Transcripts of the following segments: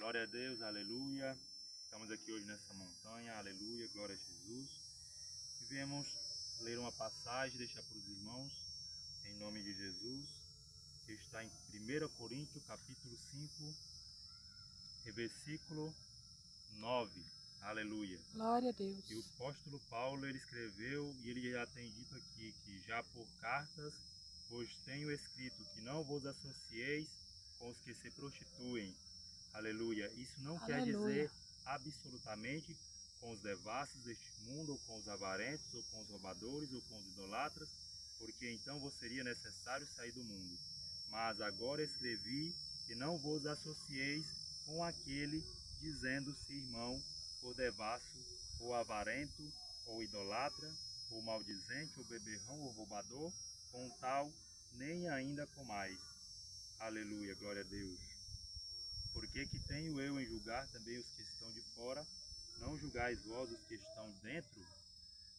Glória a Deus, aleluia. Estamos aqui hoje nessa montanha, aleluia, glória a Jesus. E viemos ler uma passagem, deixar para os irmãos, em nome de Jesus, que está em 1 Coríntios, capítulo 5, versículo 9. Aleluia. Glória a Deus. E o apóstolo Paulo, ele escreveu, e ele já tem dito aqui, que já por cartas vos tenho escrito que não vos associeis com os que se prostituem. Aleluia. Isso não quer dizer absolutamente com os devassos deste mundo, ou com os avarentos, ou com os roubadores, ou com os idolatras, porque então vos seria necessário sair do mundo. Mas agora escrevi que não vos associeis com aquele, dizendo-se irmão, ou devasso, ou avarento, ou idolatra, ou maldizente, ou beberrão, ou roubador, com tal, nem ainda com mais. Aleluia, glória a Deus. Porque que tenho eu em julgar também os que estão de fora? Não julgais vós os que estão dentro?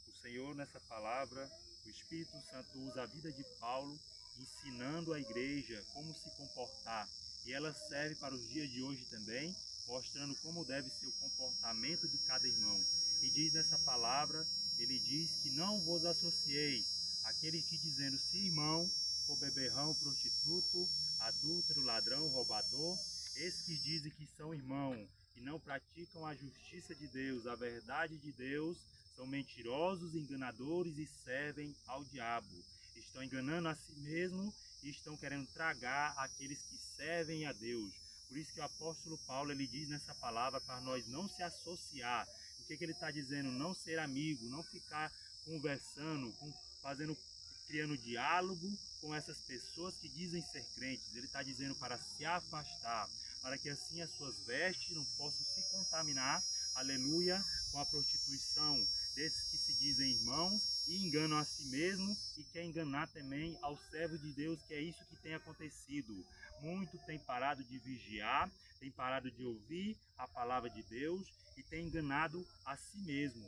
O Senhor, nessa palavra, o Espírito Santo usa a vida de Paulo, ensinando a igreja como se comportar. E ela serve para os dias de hoje também, mostrando como deve ser o comportamento de cada irmão. E diz nessa palavra, ele diz que não vos associeis, aquele que dizendo-se irmão, for beberrão, prostituto, adúltero, ladrão, roubador, esses que dizem que são irmãos e não praticam a justiça de Deus, a verdade de Deus, são mentirosos, enganadores e servem ao diabo. Estão enganando a si mesmo e estão querendo tragar aqueles que servem a Deus. Por isso que o apóstolo Paulo, ele diz nessa palavra para nós não se associar. O que ele está dizendo? Não ser amigo, não ficar conversando, criando diálogo com essas pessoas que dizem ser crentes. Ele está dizendo para se afastar, para que assim as suas vestes não possam se contaminar, aleluia, com a prostituição desses que se dizem irmãos e enganam a si mesmo e quer enganar também ao servo de Deus, que é isso que tem acontecido. Muito tem parado de vigiar, tem parado de ouvir a palavra de Deus e tem enganado a si mesmo.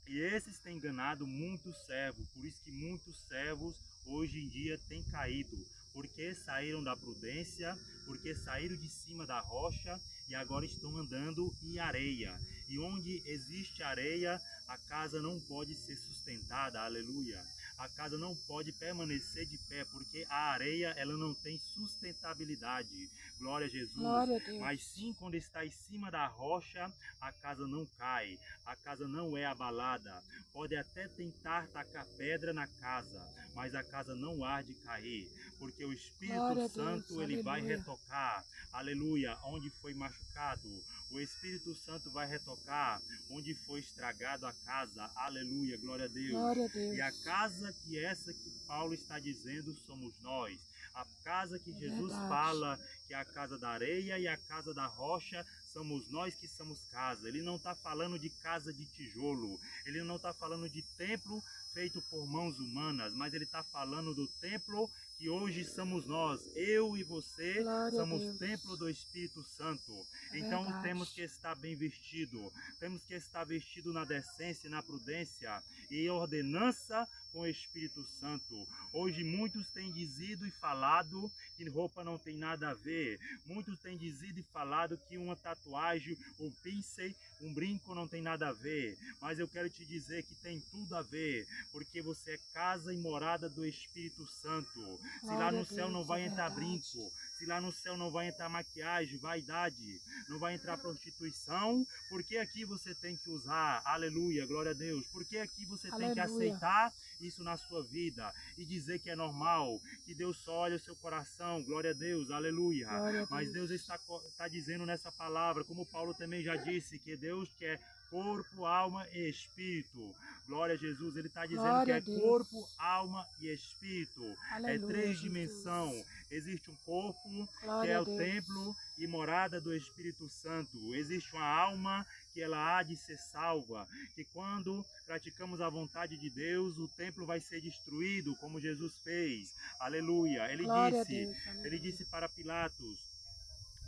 E esses têm enganado muitos servos, por isso que muitos servos hoje em dia têm caído, porque saíram da prudência, porque saíram de cima da rocha e agora estão andando em areia. E onde existe areia, a casa não pode ser sustentada, aleluia. A casa não pode permanecer de pé, porque a areia ela não tem sustentabilidade. Glória a Jesus. Glória a Deus. Mas sim, quando está em cima da rocha, a casa não cai, a casa não é abalada. Pode até tentar tacar pedra na casa, mas a casa não há de cair, porque o Espírito Santo ele vai retocar, aleluia, onde foi machucado. O Espírito Santo vai retocar onde foi estragado a casa, aleluia, glória a Deus. Glória a Deus. E a casa que essa que Paulo está dizendo somos nós. A casa que Jesus fala que é a casa da areia e a casa da rocha, somos nós que somos casa. Ele não está falando de casa de tijolo, ele não está falando de templo feito por mãos humanas, mas ele está falando do templo que hoje somos nós, eu e você, somos templo do Espírito Santo. Então temos que estar bem vestido, temos que estar vestido na decência e na prudência e ordenança com o Espírito Santo. Hoje muitos têm dizido e falado que roupa não tem nada a ver, muitos têm dizido e falado que uma tatuagem, um pincel, um brinco não tem nada a ver, mas eu quero te dizer que tem tudo a ver, porque você é casa e morada do Espírito Santo. Se lá no céu não vai entrar brinco, se lá no céu não vai entrar maquiagem, vaidade, não vai entrar prostituição, porque aqui você tem que usar, aleluia, glória a Deus, porque aqui você tem que aceitar isso na sua vida e dizer que é normal, que Deus só olha o seu coração, glória a Deus, aleluia. Mas Deus está dizendo nessa palavra, como Paulo também já disse, que Deus quer corpo, alma e espírito. Glória a Jesus, ele está dizendo que é corpo, alma e espírito. É três dimensões. Existe um corpo, que é o templo e morada do Espírito Santo. Existe uma alma que ela há de ser salva, que quando praticamos a vontade de Deus, o templo vai ser destruído, como Jesus fez. Aleluia. Ele disse para Pilatos,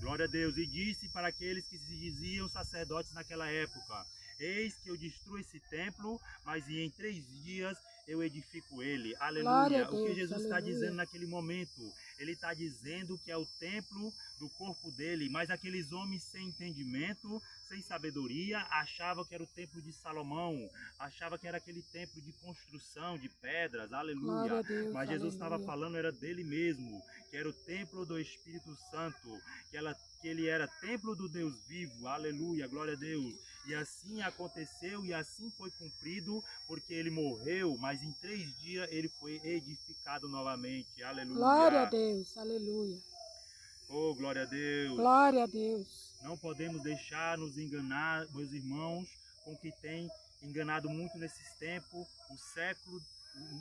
glória a Deus, e disse para aqueles que se diziam sacerdotes naquela época, eis que eu destruo esse templo, mas em 3 dias eu edifico ele. Glória a Aleluia. O que Deus, Jesus está aleluia. dizendo naquele momento? Ele está dizendo que é o templo do corpo dele, mas aqueles homens sem entendimento, sem sabedoria, achavam que era o templo de Salomão, achavam que era aquele templo de construção, de pedras, Glória aleluia. a Deus, Mas Jesus estava aleluia. falando era dele mesmo, que era o templo do Espírito Santo, que ele era templo do Deus vivo, aleluia, glória a Deus. E assim aconteceu e assim foi cumprido, porque ele morreu, mas em 3 dias ele foi edificado novamente, Glória a aleluia. Deus, aleluia. Oh, glória a Deus. Glória a Deus. Não podemos deixar nos enganar, meus irmãos, com o que tem enganado muito nesses tempos.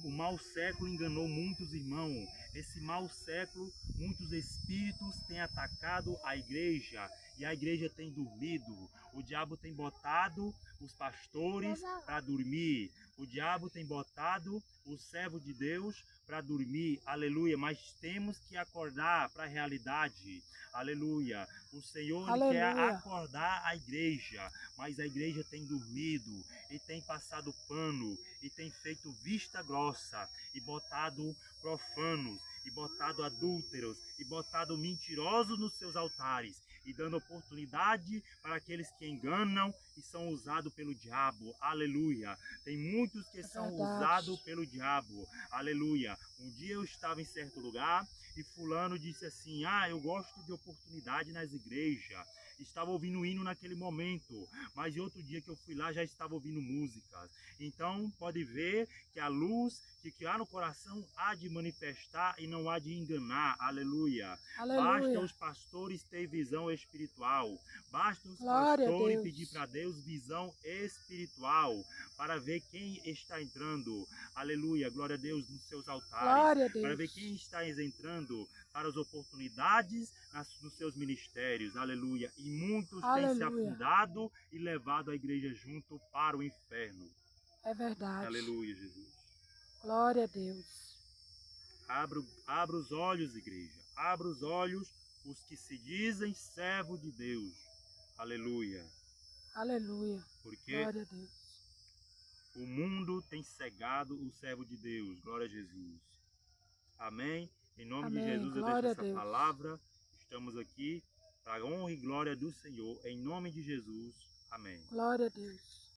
O mau século enganou muitos irmãos. Esse mau século, muitos espíritos têm atacado a igreja e a igreja tem dormido. O diabo tem botado os pastores para dormir. O diabo tem botado o servo de Deus para dormir, aleluia, mas temos que acordar para a realidade, aleluia. O Senhor ele quer acordar a igreja, mas a igreja tem dormido e tem passado pano e tem feito vista grossa e botado profanos e botado adúlteros e botado mentirosos nos seus altares e dando oportunidade para aqueles que enganam e são usados pelo diabo, aleluia. Tem muitos que são usados pelo diabo, aleluia. Um dia eu estava em certo lugar e fulano disse assim, eu gosto de oportunidade nas igrejas. Estava ouvindo hino naquele momento, mas outro dia que eu fui lá já estava ouvindo músicas. Então pode ver que a luz que há no coração há de manifestar e não há de enganar, aleluia. Basta os pastores ter visão espiritual, basta os pastores pedir para Deus visão espiritual, para ver quem está entrando, aleluia, glória a Deus, nos seus altares, para ver quem está entrando para as oportunidades nos seus ministérios, aleluia, e muitos têm se afundado e levado a igreja junto para o inferno. É verdade. Aleluia, Jesus. Glória a Deus. Abra os olhos, igreja. Abra os olhos, os que se dizem servo de Deus. Aleluia. Aleluia. Porque glória a Deus. O mundo tem cegado o servo de Deus. Glória a Jesus. Amém. Em nome de Jesus eu deixo essa palavra. Estamos aqui para a honra e glória do Senhor. Em nome de Jesus. Amém. Glória a Deus.